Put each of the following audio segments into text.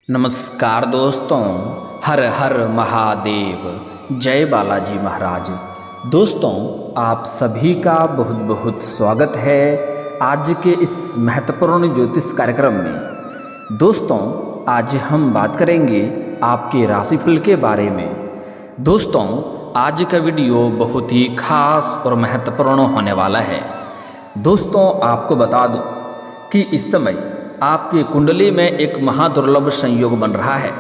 नमस्कार दोस्तों, हर हर महादेव, जय बालाजी महाराज। दोस्तों, आप सभी का बहुत बहुत स्वागत है आज के इस महत्वपूर्ण ज्योतिष कार्यक्रम में। दोस्तों, आज हम बात करेंगे आपके राशिफल के बारे में। दोस्तों, आज का वीडियो बहुत ही खास और महत्वपूर्ण होने वाला है। दोस्तों, आपको बता दूं कि इस समय आपकी कुंडली में एक महादुर्लभ संयोग बन रहा है,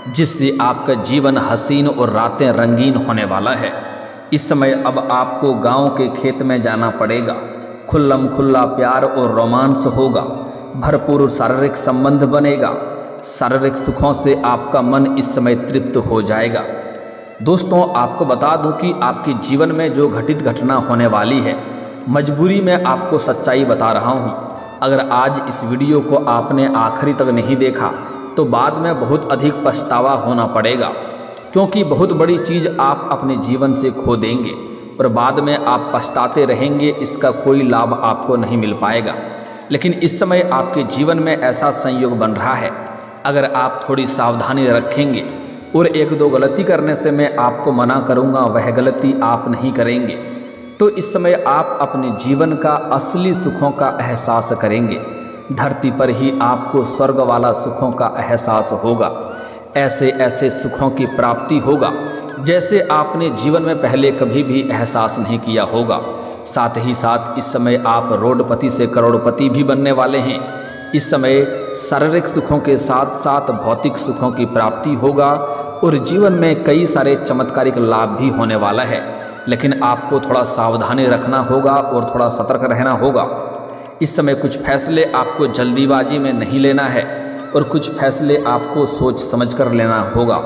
जिससे आपका जीवन हसीन और रातें रंगीन होने वाला है। इस समय अब आपको गांव के खेत में जाना पड़ेगा। खुल्लम खुल्ला प्यार और रोमांस होगा, भरपूर शारीरिक संबंध बनेगा। शारीरिक सुखों से आपका मन इस समय तृप्त हो जाएगा। दोस्तों, आपको बता दूं कि आपके जीवन में जो घटित घटना होने वाली है, मजबूरी में आपको सच्चाई बता रहा हूँ। अगर आज इस वीडियो को आपने आखिरी तक नहीं देखा तो बाद में बहुत अधिक पछतावा होना पड़ेगा, क्योंकि बहुत बड़ी चीज़ आप अपने जीवन से खो देंगे और बाद में आप पछताते रहेंगे। इसका कोई लाभ आपको नहीं मिल पाएगा। लेकिन इस समय आपके जीवन में ऐसा संयोग बन रहा है, अगर आप थोड़ी सावधानी रखेंगे और एक दो गलती करने से मैं आपको मना करूँगा, वह गलती आप नहीं करेंगे, तो इस समय आप अपने जीवन का असली सुखों का एहसास करेंगे। धरती पर ही आपको स्वर्ग वाला सुखों का एहसास होगा। ऐसे ऐसे सुखों की प्राप्ति होगा जैसे आपने जीवन में पहले कभी भी एहसास नहीं किया होगा। साथ ही साथ इस समय आप रोडपति से करोड़पति भी बनने वाले हैं। इस समय शारीरिक सुखों के साथ साथ भौतिक सुखों की प्राप्ति होगा और जीवन में कई सारे चमत्कारिक लाभ भी होने वाला है। लेकिन आपको थोड़ा सावधानी रखना होगा और थोड़ा सतर्क रहना होगा। इस समय कुछ फैसले आपको जल्दीबाजी में नहीं लेना है और कुछ फैसले आपको सोच समझकर लेना होगा,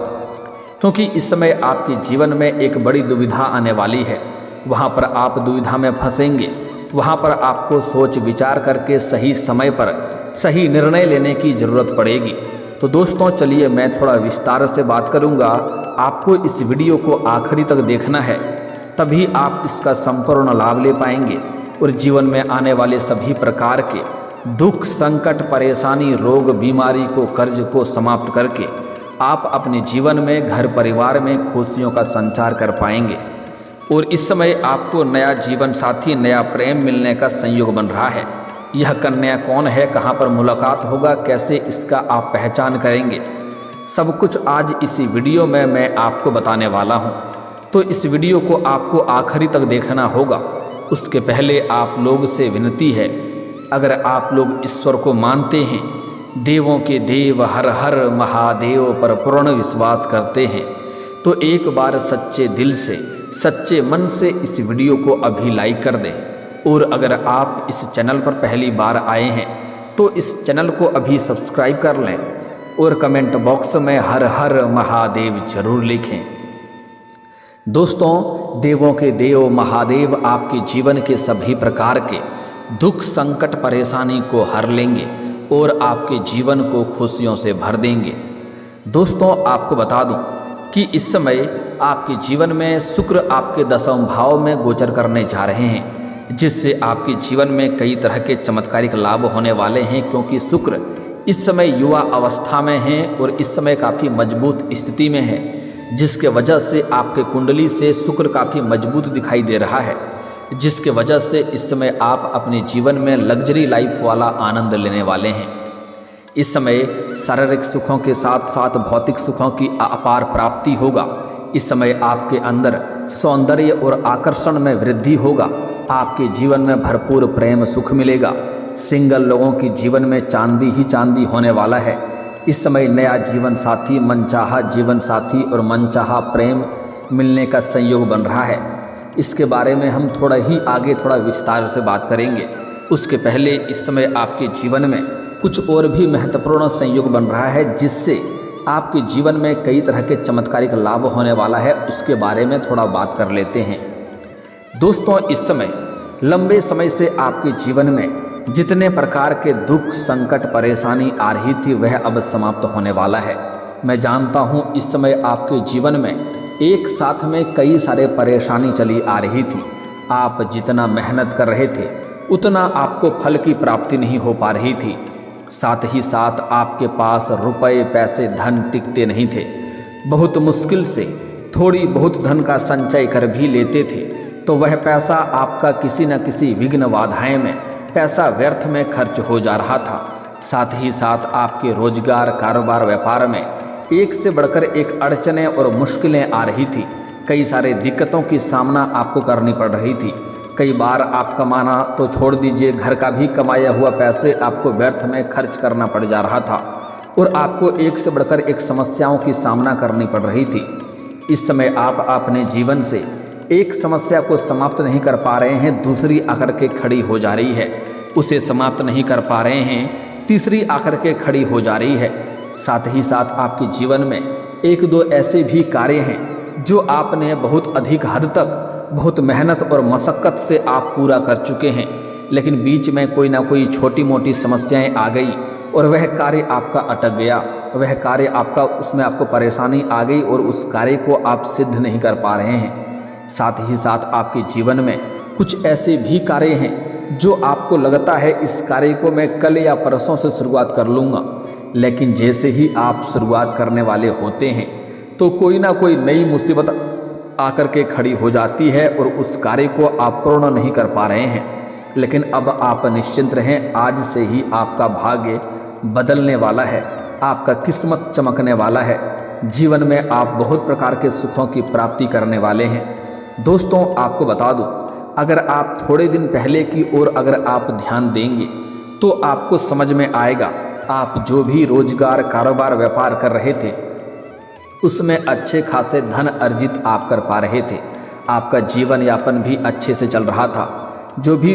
क्योंकि इस समय आपके जीवन में एक बड़ी दुविधा आने वाली है। वहाँ पर आप दुविधा में फंसेंगे। वहाँ पर आपको सोच विचार करके सही समय पर सही निर्णय लेने की ज़रूरत पड़ेगी। तो दोस्तों, चलिए मैं थोड़ा विस्तार से बात करूँगा। आपको इस वीडियो को आखिरी तक देखना है, तभी आप इसका संपूर्ण लाभ ले पाएंगे और जीवन में आने वाले सभी प्रकार के दुख, संकट, परेशानी, रोग, बीमारी को, कर्ज को समाप्त करके आप अपने जीवन में, घर परिवार में खुशियों का संचार कर पाएंगे। और इस समय आपको नया जीवन साथी, नया प्रेम मिलने का संयोग बन रहा है। यह कन्या कौन है, कहाँ पर मुलाकात होगा, कैसे इसका आप पहचान करेंगे, सब कुछ आज इसी वीडियो में मैं आपको बताने वाला हूँ। तो इस वीडियो को आपको आखिरी तक देखना होगा। उसके पहले आप लोग से विनती है, अगर आप लोग ईश्वर को मानते हैं, देवों के देव हर हर महादेव पर पूर्ण विश्वास करते हैं, तो एक बार सच्चे दिल से, सच्चे मन से इस वीडियो को अभी लाइक कर दें। और अगर आप इस चैनल पर पहली बार आए हैं तो इस चैनल को अभी सब्सक्राइब कर लें और कमेंट बॉक्स में हर हर महादेव जरूर लिखें। दोस्तों, देवों के देव महादेव आपके जीवन के सभी प्रकार के दुख, संकट, परेशानी को हर लेंगे और आपके जीवन को खुशियों से भर देंगे। दोस्तों, आपको बता दूं कि इस समय आपके जीवन में शुक्र आपके 10वें भाव में गोचर करने जा रहे हैं, जिससे आपके जीवन में कई तरह के चमत्कारिक लाभ होने वाले हैं, क्योंकि शुक्र इस समय युवा अवस्था में है और इस समय काफ़ी मजबूत स्थिति में है, जिसके वजह से आपके कुंडली से शुक्र काफ़ी मजबूत दिखाई दे रहा है, जिसके वजह से इस समय आप अपने जीवन में लग्जरी लाइफ वाला आनंद लेने वाले हैं। इस समय शारीरिक सुखों के साथ साथ भौतिक सुखों की अपार प्राप्ति होगा। इस समय आपके अंदर सौंदर्य और आकर्षण में वृद्धि होगा। आपके जीवन में भरपूर प्रेम सुख मिलेगा। सिंगल लोगों की जीवन में चांदी ही चांदी होने वाला है। इस समय नया जीवन साथी, मनचाहा जीवन साथी और मनचाहा प्रेम मिलने का संयोग बन रहा है। इसके बारे में हम थोड़ा ही आगे थोड़ा विस्तार से बात करेंगे। उसके पहले इस समय आपके जीवन में कुछ और भी महत्वपूर्ण संयोग बन रहा है, जिससे आपके जीवन में कई तरह के चमत्कारिक लाभ होने वाला है। उसके बारे में थोड़ा बात कर लेते हैं। दोस्तों, इस समय लंबे समय से आपके जीवन में जितने प्रकार के दुख, संकट, परेशानी आ रही थी, वह अब समाप्त होने वाला है। मैं जानता हूँ इस समय आपके जीवन में एक साथ में कई सारे परेशानी चली आ रही थी। आप जितना मेहनत कर रहे थे उतना आपको फल की प्राप्ति नहीं हो पा रही थी। साथ ही साथ आपके पास रुपए पैसे धन टिकते नहीं थे। बहुत मुश्किल से थोड़ी बहुत धन का संचय कर भी लेते थे तो वह पैसा आपका किसी न किसी विघ्न बाधाएं में पैसा व्यर्थ में खर्च हो जा रहा था। साथ ही साथ आपके रोजगार कारोबार व्यापार में एक से बढ़कर एक अड़चनें और मुश्किलें आ रही थी। कई सारे दिक्कतों की सामना आपको करनी पड़ रही थी। कई बार आप कमाना तो छोड़ दीजिए, घर का भी कमाया हुआ पैसे आपको व्यर्थ में खर्च करना पड़ जा रहा था और आपको एक से बढ़कर एक समस्याओं की सामना करनी पड़ रही थी। इस समय आप अपने जीवन से एक समस्या को समाप्त नहीं कर पा रहे हैं, दूसरी आकर के खड़ी हो जा रही है। उसे समाप्त नहीं कर पा रहे हैं, तीसरी आकर के खड़ी हो जा रही है। साथ ही साथ आपके जीवन में एक दो ऐसे भी कार्य हैं जो आपने बहुत अधिक हद तक बहुत मेहनत और मशक्क़त से आप पूरा कर चुके हैं, लेकिन बीच में कोई ना कोई छोटी मोटी समस्याएं आ गई और वह कार्य आपका अटक गया, वह कार्य आपका उसमें आपको परेशानी आ गई और उस कार्य को आप सिद्ध नहीं कर पा रहे हैं। साथ ही साथ आपके जीवन में कुछ ऐसे भी कार्य हैं जो आपको लगता है इस कार्य को मैं कल या परसों से शुरुआत कर लूँगा, लेकिन जैसे ही आप शुरुआत करने वाले होते हैं तो कोई ना कोई नई मुसीबत आकर के खड़ी हो जाती है और उस कार्य को आप पूर्ण नहीं कर पा रहे हैं। लेकिन अब आप निश्चिंत रहें, आज से ही आपका भाग्य बदलने वाला है, आपका किस्मत चमकने वाला है। जीवन में आप बहुत प्रकार के सुखों की प्राप्ति करने वाले हैं। दोस्तों, आपको बता दूं, अगर आप थोड़े दिन पहले की ओर अगर आप ध्यान देंगे तो आपको समझ में आएगा, आप जो भी रोजगार कारोबार व्यापार कर रहे थे उसमें अच्छे खासे धन अर्जित आप कर पा रहे थे, आपका जीवन यापन भी अच्छे से चल रहा था। जो भी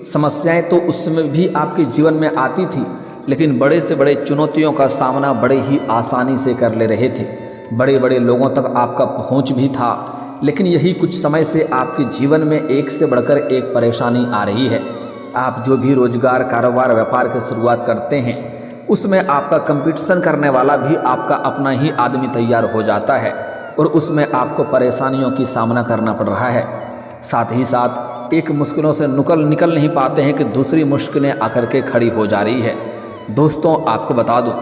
समस्याएं तो उसमें भी आपके जीवन में आती थी, लेकिन बड़े से बड़े चुनौतियों का सामना बड़े ही आसानी से कर ले रहे थे। बड़े बड़े लोगों तक आपका पहुंच भी था, लेकिन यही कुछ समय से आपके जीवन में एक से बढ़कर एक परेशानी आ रही है। आप जो भी रोजगार कारोबार व्यापार की शुरुआत करते हैं उसमें आपका कंपटीशन करने वाला भी आपका अपना ही आदमी तैयार हो जाता है और उसमें आपको परेशानियों की सामना करना पड़ रहा है। साथ ही साथ एक मुश्किलों से निकल नहीं पाते हैं कि दूसरी मुश्किलें आकर के खड़ी हो जा रही है। दोस्तों, आपको बता दूं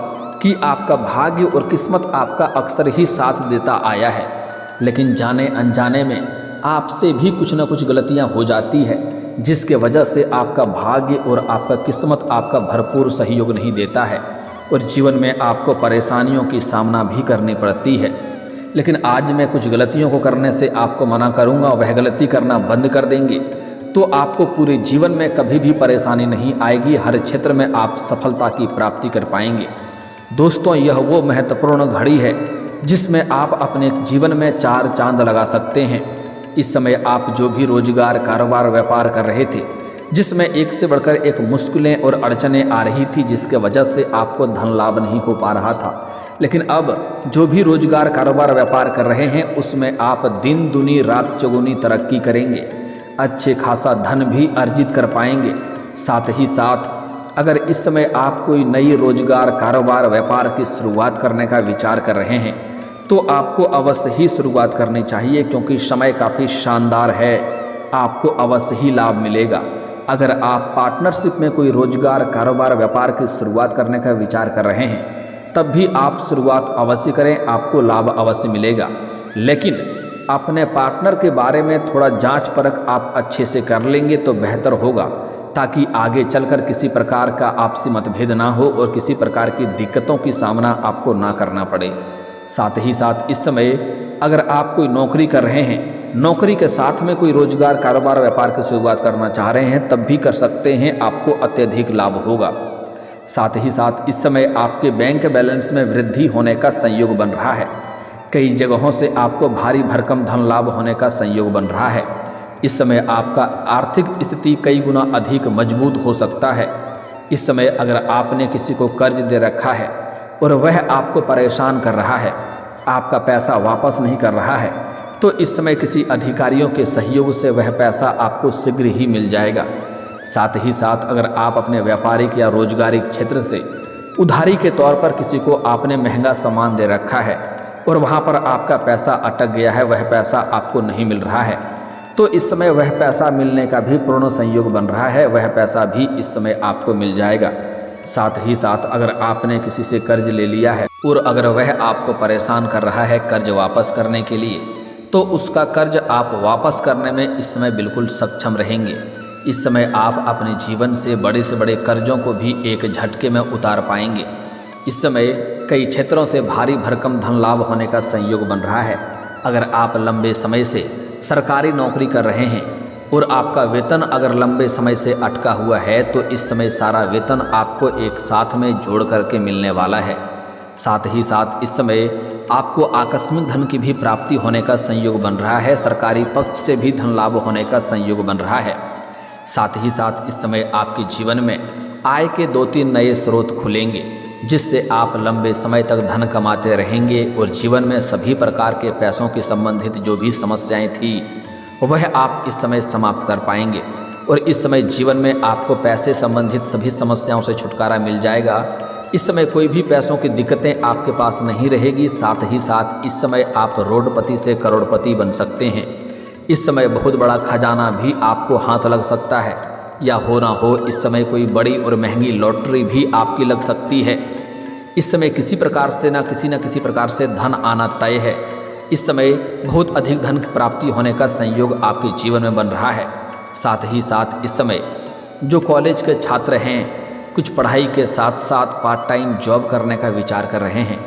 कि आपका भाग्य और किस्मत आपका अक्सर ही साथ देता आया है, लेकिन जाने अनजाने में आपसे भी कुछ न कुछ गलतियां हो जाती है, जिसके वजह से आपका भाग्य और आपका किस्मत आपका भरपूर सहयोग नहीं देता है और जीवन में आपको परेशानियों की सामना भी करनी पड़ती है। लेकिन आज मैं कुछ गलतियों को करने से आपको मना करूंगा, वह गलती करना बंद कर देंगे तो आपको पूरे जीवन में कभी भी परेशानी नहीं आएगी, हर क्षेत्र में आप सफलता की प्राप्ति कर पाएंगे। दोस्तों, यह वो महत्वपूर्ण घड़ी है जिसमें आप अपने जीवन में 4 चांद लगा सकते हैं। इस समय आप जो भी रोजगार कारोबार व्यापार कर रहे थे जिसमें एक से बढ़कर एक मुश्किलें और अड़चनें आ रही थी, जिसके वजह से आपको धन लाभ नहीं हो पा रहा था, लेकिन अब जो भी रोजगार कारोबार व्यापार कर रहे हैं उसमें आप दिन दुनी रात चौगुनी तरक्की करेंगे, अच्छे खासा धन भी अर्जित कर पाएंगे। साथ ही साथ अगर इस समय आप कोई नई रोजगार कारोबार व्यापार की शुरुआत करने का विचार कर रहे हैं तो आपको अवश्य ही शुरुआत करनी चाहिए, क्योंकि समय काफ़ी शानदार है, आपको अवश्य ही लाभ मिलेगा। अगर आप पार्टनरशिप में कोई रोजगार कारोबार व्यापार की शुरुआत करने का विचार कर रहे हैं तब भी आप शुरुआत अवश्य करें, आपको लाभ अवश्य मिलेगा। लेकिन अपने पार्टनर के बारे में थोड़ा जांच परख आप अच्छे से कर लेंगे तो बेहतर होगा, ताकि आगे चलकर किसी प्रकार का आपसी मतभेद ना हो और किसी प्रकार की दिक्कतों की सामना आपको ना करना पड़े। साथ ही साथ इस समय अगर आप कोई नौकरी कर रहे हैं, नौकरी के साथ में कोई रोजगार कारोबार व्यापार की शुरुआत करना चाह रहे हैं तब भी कर सकते हैं, आपको अत्यधिक लाभ होगा। साथ ही साथ इस समय आपके बैंक बैलेंस में वृद्धि होने का संयोग बन रहा है, कई जगहों से आपको भारी भरकम धन लाभ होने का संयोग बन रहा है। इस समय आपका आर्थिक स्थिति कई गुना अधिक मजबूत हो सकता है। इस समय अगर आपने किसी को कर्ज दे रखा है और वह आपको परेशान कर रहा है, आपका पैसा वापस नहीं कर रहा है, तो इस समय किसी अधिकारियों के सहयोग से वह पैसा आपको शीघ्र ही मिल जाएगा। साथ ही साथ अगर आप अपने व्यापारिक या रोजगारिक क्षेत्र से उधारी के तौर पर किसी को आपने महंगा सामान दे रखा है और वहाँ पर आपका पैसा अटक गया है, वह पैसा आपको नहीं मिल रहा है, तो इस समय वह पैसा मिलने का भी पूर्ण संयोग बन रहा है, वह पैसा भी इस समय आपको मिल जाएगा। साथ ही साथ अगर आपने किसी से कर्ज ले लिया है और अगर वह आपको परेशान कर रहा है कर्ज वापस करने के लिए, तो उसका कर्ज आप वापस करने में इस समय बिल्कुल सक्षम रहेंगे। इस समय आप अपने जीवन से बड़े कर्जों को भी एक झटके में उतार पाएंगे। इस समय कई क्षेत्रों से भारी भरकम धन लाभ होने का संयोग बन रहा है। अगर आप लंबे समय से सरकारी नौकरी कर रहे हैं और आपका वेतन अगर लंबे समय से अटका हुआ है, तो इस समय सारा वेतन आपको एक साथ में जोड़ करके मिलने वाला है। साथ ही साथ इस समय आपको आकस्मिक धन की भी प्राप्ति होने का संयोग बन रहा है। सरकारी पक्ष से भी धन लाभ होने का संयोग बन रहा है। साथ ही साथ इस समय आपके जीवन में आय के 2-3 नए स्रोत खुलेंगे, जिससे आप लंबे समय तक धन कमाते रहेंगे और जीवन में सभी प्रकार के पैसों के संबंधित जो भी समस्याएं थी वह आप इस समय समाप्त कर पाएंगे। और इस समय जीवन में आपको पैसे संबंधित सभी समस्याओं से छुटकारा मिल जाएगा। इस समय कोई भी पैसों की दिक्कतें आपके पास नहीं रहेगी। साथ ही साथ इस समय आप रोडपति से करोड़पति बन सकते हैं। इस समय बहुत बड़ा खजाना भी आपको हाथ लग सकता है, या हो ना हो इस समय कोई बड़ी और महंगी लॉटरी भी आपकी लग सकती है। इस समय किसी प्रकार से ना किसी प्रकार से धन आना तय है। इस समय बहुत अधिक धन की प्राप्ति होने का संयोग आपके जीवन में बन रहा है। साथ ही साथ इस समय जो कॉलेज के छात्र हैं, कुछ पढ़ाई के साथ साथ पार्ट टाइम जॉब करने का विचार कर रहे हैं,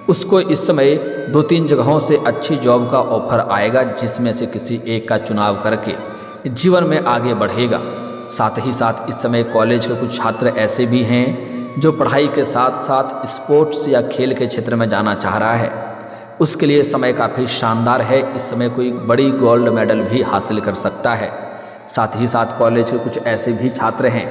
उसको इस समय 2-3 जगहों से अच्छी जॉब का ऑफर आएगा, जिसमें से किसी एक का चुनाव करके जीवन में आगे बढ़ेगा। साथ ही साथ इस समय कॉलेज के कुछ छात्र ऐसे भी हैं जो पढ़ाई के साथ साथ स्पोर्ट्स या खेल के क्षेत्र में जाना चाह रहा है, उसके लिए समय काफ़ी शानदार है। इस समय कोई बड़ी गोल्ड मेडल भी हासिल कर सकता है। साथ ही साथ कॉलेज के कुछ ऐसे भी छात्र हैं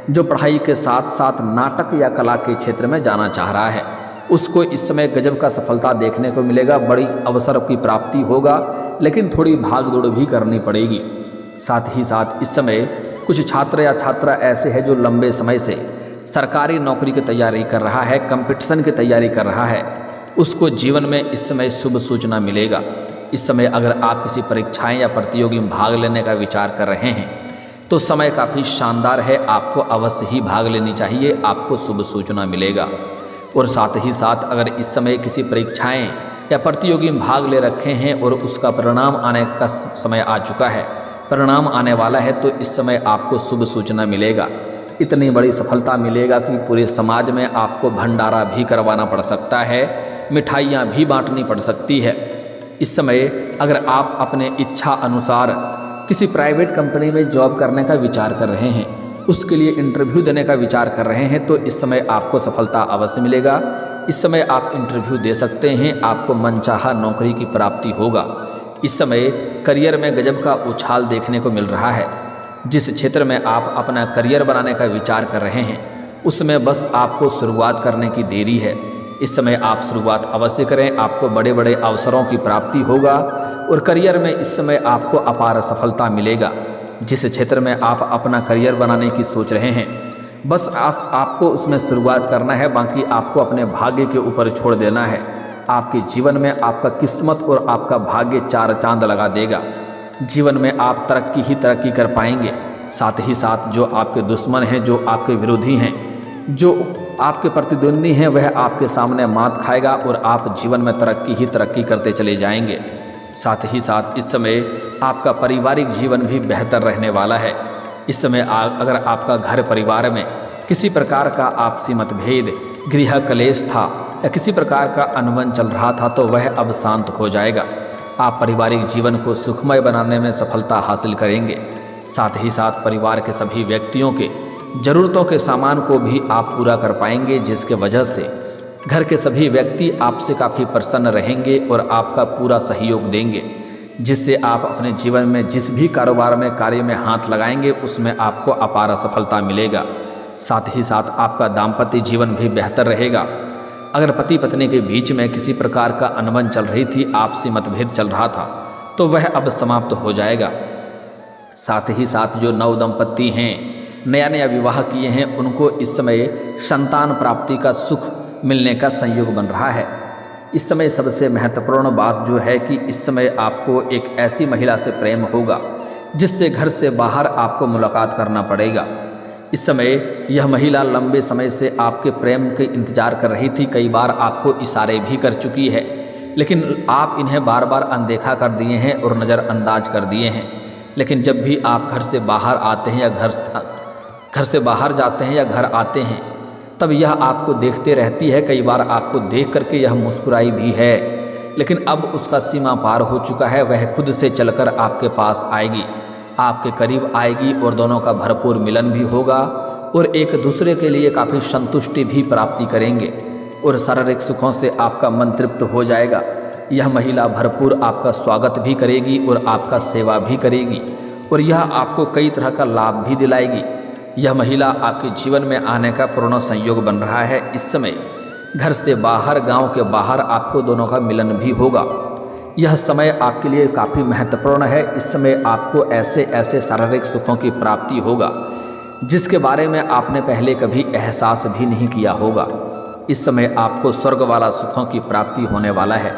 जो पढ़ाई के साथ साथ नाटक या कला के क्षेत्र में जाना चाह रहा है, उसको इस समय गजब का सफलता देखने को मिलेगा। बड़ी अवसर की प्राप्ति होगा, लेकिन थोड़ी भाग दौड़ भी करनी पड़ेगी। साथ ही साथ इस समय कुछ छात्र या छात्रा ऐसे हैं जो लंबे समय से सरकारी नौकरी की तैयारी कर रहा है, कंपटीशन की तैयारी कर रहा है, उसको जीवन में इस समय शुभ सूचना मिलेगा। इस समय अगर आप किसी परीक्षाएं या प्रतियोगी में भाग लेने का विचार कर रहे हैं, तो समय काफ़ी शानदार है। आपको अवश्य ही भाग लेनी चाहिए, आपको शुभ सूचना मिलेगा। और साथ ही साथ अगर इस समय किसी परीक्षाएं या प्रतियोगी में भाग ले रखे हैं और उसका परिणाम आने का समय आ चुका है, परिणाम आने वाला है, तो इस समय आपको शुभ सूचना मिलेगा। इतनी बड़ी सफलता मिलेगा कि पूरे समाज में आपको भंडारा भी करवाना पड़ सकता है, मिठाइयाँ भी बांटनी पड़ सकती है। इस समय अगर आप अपने इच्छा अनुसार किसी प्राइवेट कंपनी में जॉब करने का विचार कर रहे हैं, उसके लिए इंटरव्यू देने का विचार कर रहे हैं, तो इस समय आपको सफलता अवश्य मिलेगा। इस समय आप इंटरव्यू दे सकते हैं, आपको मनचाहा नौकरी की प्राप्ति होगा। इस समय करियर में गजब का उछाल देखने को मिल रहा है। जिस क्षेत्र में आप अपना करियर बनाने का विचार कर रहे हैं, उसमें बस आपको शुरुआत करने की देरी है। इस समय आप शुरुआत अवश्य करें, आपको बड़े बड़े अवसरों की प्राप्ति होगा और करियर में इस समय आपको अपार सफलता मिलेगा। जिस क्षेत्र में आप अपना करियर बनाने की सोच रहे हैं, बस आपको उसमें शुरुआत करना है, बाकी आपको अपने भाग्य के ऊपर छोड़ देना है। आपके जीवन में आपका किस्मत और आपका भाग्य 4 चांद लगा देगा। जीवन में आप तरक्की ही तरक्की कर पाएंगे। साथ ही साथ जो आपके दुश्मन हैं, जो आपके विरोधी हैं, जो आपके प्रतिद्वंदी हैं, वह आपके सामने मात खाएगा और आप जीवन में तरक्की ही तरक्की करते चले जाएंगे। साथ ही साथ इस समय आपका पारिवारिक जीवन भी बेहतर रहने वाला है। इस समय अगर आपका घर परिवार में किसी प्रकार का आपसी मतभेद, गृह कलेश था या किसी प्रकार का अनबन चल रहा था, तो वह अब शांत हो जाएगा। आप पारिवारिक जीवन को सुखमय बनाने में सफलता हासिल करेंगे। साथ ही साथ परिवार के सभी व्यक्तियों के ज़रूरतों के सामान को भी आप पूरा कर पाएंगे, जिसके वजह से घर के सभी व्यक्ति आपसे काफ़ी प्रसन्न रहेंगे और आपका पूरा सहयोग देंगे, जिससे आप अपने जीवन में जिस भी कारोबार में कार्य में हाथ लगाएंगे, उसमें आपको अपार सफलता मिलेगा। साथ ही साथ आपका दाम्पत्य जीवन भी बेहतर रहेगा। अगर पति पत्नी के बीच में किसी प्रकार का अनबन चल रही थी, आपसी मतभेद चल रहा था, तो वह अब समाप्त हो जाएगा। साथ ही साथ जो नव दंपत्ति हैं, नया विवाह किए हैं, उनको इस समय संतान प्राप्ति का सुख मिलने का संयोग बन रहा है। इस समय सबसे महत्वपूर्ण बात जो है कि इस समय आपको एक ऐसी महिला से प्रेम होगा जिससे घर से बाहर आपको मुलाकात करना पड़ेगा। इस समय यह महिला लंबे समय से आपके प्रेम के इंतजार कर रही थी। कई बार आपको इशारे भी कर चुकी है, लेकिन आप इन्हें बार बार अनदेखा कर दिए हैं और नज़रअंदाज कर दिए हैं। लेकिन जब भी आप घर से बाहर आते हैं या घर से बाहर जाते हैं या घर आते हैं, तब यह आपको देखते रहती है। कई बार आपको देख करके यह मुस्कुराई भी है, लेकिन अब उसका सीमा पार हो चुका है। वह खुद से चलकर आपके पास आएगी, आपके करीब आएगी और दोनों का भरपूर मिलन भी होगा और एक दूसरे के लिए काफ़ी संतुष्टि भी प्राप्ति करेंगे और शारीरिक सुखों से आपका मन तृप्त हो जाएगा। यह महिला भरपूर आपका स्वागत भी करेगी और आपका सेवा भी करेगी और यह आपको कई तरह का लाभ भी दिलाएगी। यह महिला आपके जीवन में आने का पूर्ण संयोग बन रहा है। इस समय घर से बाहर, गांव के बाहर आपको दोनों का मिलन भी होगा। यह समय आपके लिए काफ़ी महत्वपूर्ण है। इस समय आपको ऐसे ऐसे शारीरिक सुखों की प्राप्ति होगा जिसके बारे में आपने पहले कभी एहसास भी नहीं किया होगा। इस समय आपको स्वर्ग वाला सुखों की प्राप्ति होने वाला है,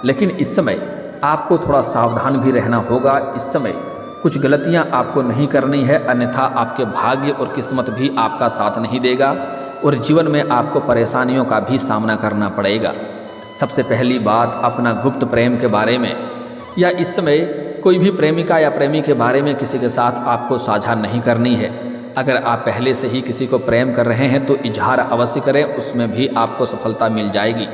लेकिन इस समय आपको थोड़ा सावधान भी रहना होगा। इस समय कुछ गलतियां आपको नहीं करनी है, अन्यथा आपके भाग्य और किस्मत भी आपका साथ नहीं देगा और जीवन में आपको परेशानियों का भी सामना करना पड़ेगा। सबसे पहली बात, अपना गुप्त प्रेम के बारे में या इस समय कोई भी प्रेमिका या प्रेमी के बारे में किसी के साथ आपको साझा नहीं करनी है। अगर आप पहले से ही किसी को प्रेम कर रहे हैं तो इजहार अवश्य करें, उसमें भी आपको सफलता मिल जाएगी।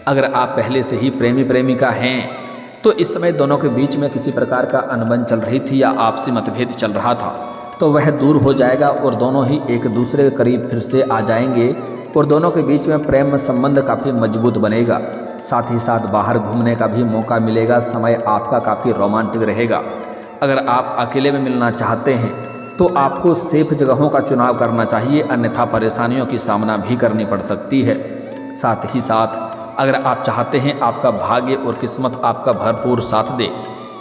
अगर आप पहले से ही प्रेमी प्रेमिका हैं तो इस समय दोनों के बीच में किसी प्रकार का अनबन चल रही थी या आपसी मतभेद चल रहा था, तो वह दूर हो जाएगा और दोनों ही एक दूसरे के करीब फिर से आ जाएंगे और दोनों के बीच में प्रेम संबंध काफ़ी मजबूत बनेगा। साथ ही साथ बाहर घूमने का भी मौका मिलेगा। समय आपका काफ़ी रोमांटिक रहेगा। अगर आप अकेले में मिलना चाहते हैं तो आपको सेफ जगहों का चुनाव करना चाहिए, अन्यथा परेशानियों की सामना भी करनी पड़ सकती है। साथ ही साथ अगर आप चाहते हैं आपका भाग्य और किस्मत आपका भरपूर साथ दे,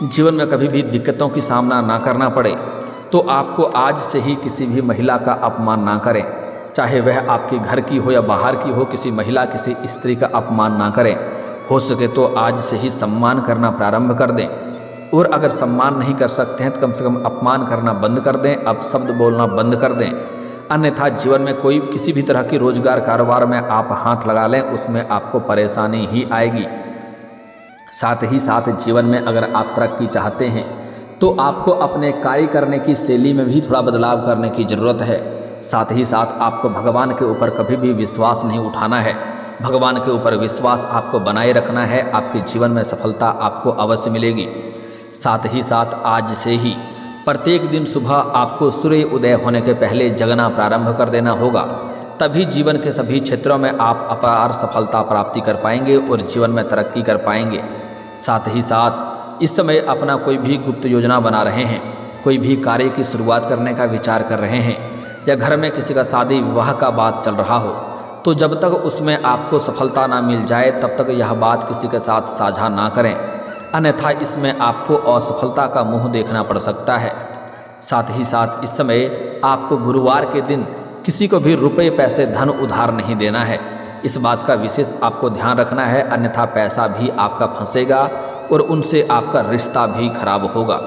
जीवन में कभी भी दिक्कतों की सामना ना करना पड़े, तो आपको आज से ही किसी भी महिला का अपमान ना करें। चाहे वह आपके घर की हो या बाहर की हो, किसी महिला किसी स्त्री का अपमान ना करें। हो सके तो आज से ही सम्मान करना प्रारंभ कर दें, और अगर सम्मान नहीं कर सकते हैं तो कम से कम अपमान करना बंद कर दें, अपशब्द बोलना बंद कर दें। अन्यथा जीवन में कोई किसी भी तरह की रोजगार कारोबार में आप हाथ लगा लें, उसमें आपको परेशानी ही आएगी। साथ ही साथ जीवन में अगर आप तरक्की चाहते हैं तो आपको अपने कार्य करने की शैली में भी थोड़ा बदलाव करने की ज़रूरत है। साथ ही साथ आपको भगवान के ऊपर कभी भी विश्वास नहीं उठाना है। भगवान के ऊपर विश्वास आपको बनाए रखना है। आपके जीवन में सफलता आपको अवश्य मिलेगी। साथ ही साथ आज से ही प्रत्येक दिन सुबह आपको सूर्य उदय होने के पहले जगना प्रारंभ कर देना होगा, तभी जीवन के सभी क्षेत्रों में आप अपार सफलता प्राप्ति कर पाएंगे और जीवन में तरक्की कर पाएंगे। साथ ही साथ इस समय अपना कोई भी गुप्त योजना बना रहे हैं, कोई भी कार्य की शुरुआत करने का विचार कर रहे हैं, या घर में किसी का शादी विवाह का बात चल रहा हो, तो जब तक उसमें आपको सफलता ना मिल जाए तब तक यह बात किसी के साथ साझा ना करें, अन्यथा इसमें आपको असफलता का मुंह देखना पड़ सकता है। साथ ही साथ इस समय आपको गुरुवार के दिन किसी को भी रुपए पैसे धन उधार नहीं देना है। इस बात का विशेष आपको ध्यान रखना है, अन्यथा पैसा भी आपका फंसेगा और उनसे आपका रिश्ता भी खराब होगा।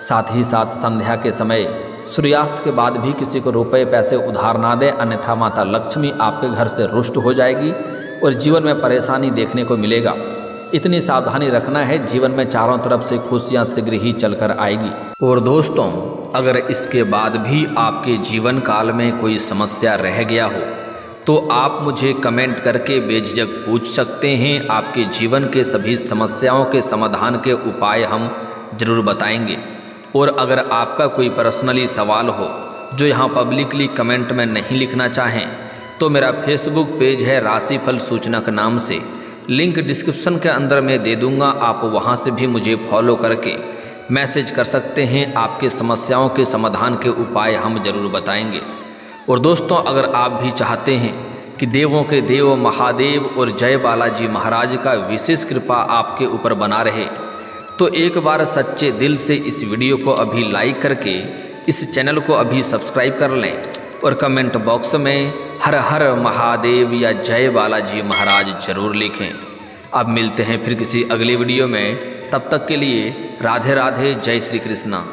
साथ ही साथ संध्या के समय सूर्यास्त के बाद भी किसी को रुपए पैसे उधार ना दें, अन्यथा माता लक्ष्मी आपके घर से रुष्ट हो जाएगी और जीवन में परेशानी देखने को मिलेगा। इतनी सावधानी रखना है, जीवन में चारों तरफ से खुशियां शीघ्र ही चलकर आएगी। और दोस्तों, अगर इसके बाद भी आपके जीवन काल में कोई समस्या रह गया हो तो आप मुझे कमेंट करके बेझिझक पूछ सकते हैं। आपके जीवन के सभी समस्याओं के समाधान के उपाय हम जरूर बताएंगे। और अगर आपका कोई पर्सनली सवाल हो जो यहाँ पब्लिकली कमेंट में नहीं लिखना चाहें तो मेरा फेसबुक पेज है राशिफल सूचनक नाम से, लिंक डिस्क्रिप्शन के अंदर मैं दे दूंगा। आप वहां से भी मुझे फॉलो करके मैसेज कर सकते हैं। आपके समस्याओं के समाधान के उपाय हम जरूर बताएंगे। और दोस्तों, अगर आप भी चाहते हैं कि देवों के देव महादेव और जय बालाजी महाराज का विशेष कृपा आपके ऊपर बना रहे, तो एक बार सच्चे दिल से इस वीडियो को अभी लाइक करके इस चैनल को अभी सब्सक्राइब कर लें और कमेंट बॉक्स में हर हर महादेव या जय बालाजी महाराज जरूर लिखें। अब मिलते हैं फिर किसी अगली वीडियो में, तब तक के लिए राधे राधे, जय श्री कृष्णा।